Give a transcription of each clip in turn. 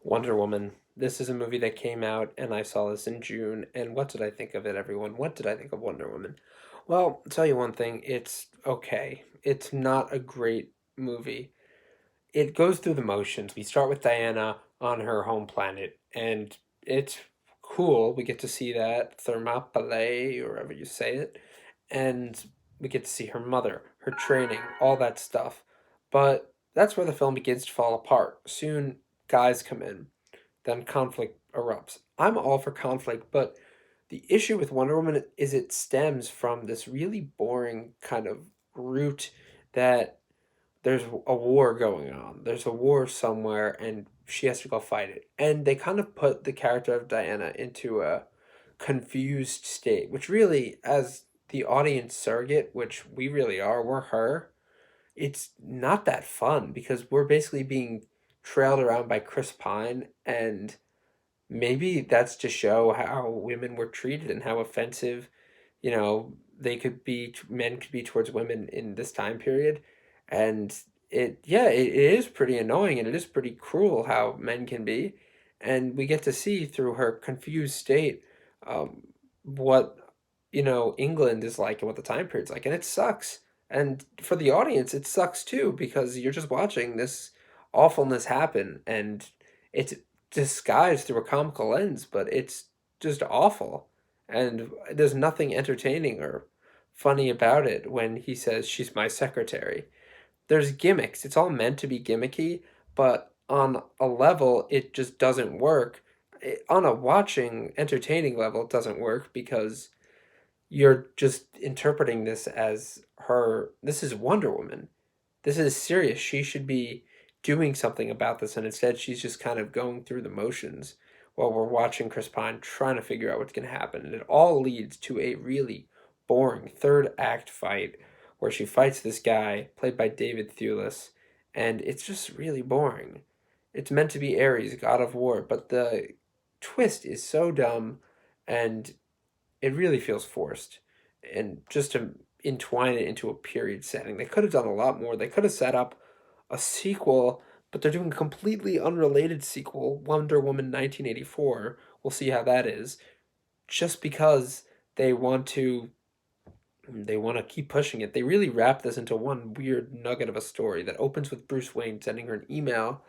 Wonder Woman. This is a movie that came out, and I saw this in June. And what did I think of it, everyone? What did I think of Wonder Woman? Well, I'll tell you one thing, it's okay. It's not a great movie. It goes through the motions. We start with Diana on her home planet, and it's cool. We get to see that Thermopylae, or however you say it, and we get to see her mother, her training, all that stuff. But that's where the film begins to fall apart. Soon, guys come in, then conflict erupts. I'm all for conflict, but the issue with Wonder Woman is it stems from this really boring kind of root that there's a war going on. There's a war somewhere, and she has to go fight it. And they kind of put the character of Diana into a confused state, which really, as the audience surrogate, which we really are, we're her, it's not that fun because we're basically being trailed around by Chris Pine, and maybe that's to show how women were treated and how offensive, they could be, men could be towards women in this time period. And it is pretty annoying and it is pretty cruel how men can be. And we get to see through her confused state um, what, England is like and what the time period's like. And it sucks. And for the audience, it sucks too because you're just watching this awfulness happen, and it's disguised through a comical lens, but it's just awful. And there's nothing entertaining or funny about it when he says she's my secretary. There's gimmicks. It's all meant to be gimmicky, but on a level it just doesn't work. On a watching entertaining level it doesn't work because you're just interpreting this as her, this is Wonder Woman. This is serious. She should be doing something about this, and instead she's just kind of going through the motions while we're watching Chris Pine trying to figure out what's going to happen. And it all leads to a really boring third act fight where she fights this guy played by David Thewlis, and it's just really boring. It's meant to be Ares, god of war, but the twist is so dumb, and it really feels forced. And just to entwine it into a period setting, they could have done a lot more. They could have set up a sequel, but they're doing a completely unrelated sequel, Wonder Woman 1984. We'll see how that is. Just because they want to they want to keep pushing it. They really wrap this into one weird nugget of a story that opens with Bruce Wayne sending her an email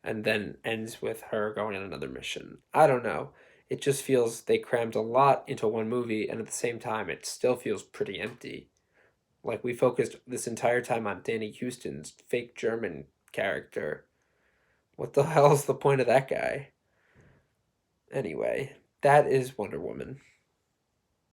and then ends with her going on another mission. I don't know. It just feels they crammed a lot into one movie, and at the same time it still feels pretty empty. Like we focused this entire time on Danny Houston's fake German character. What the hell's the point of that guy? Anyway, that is Wonder Woman.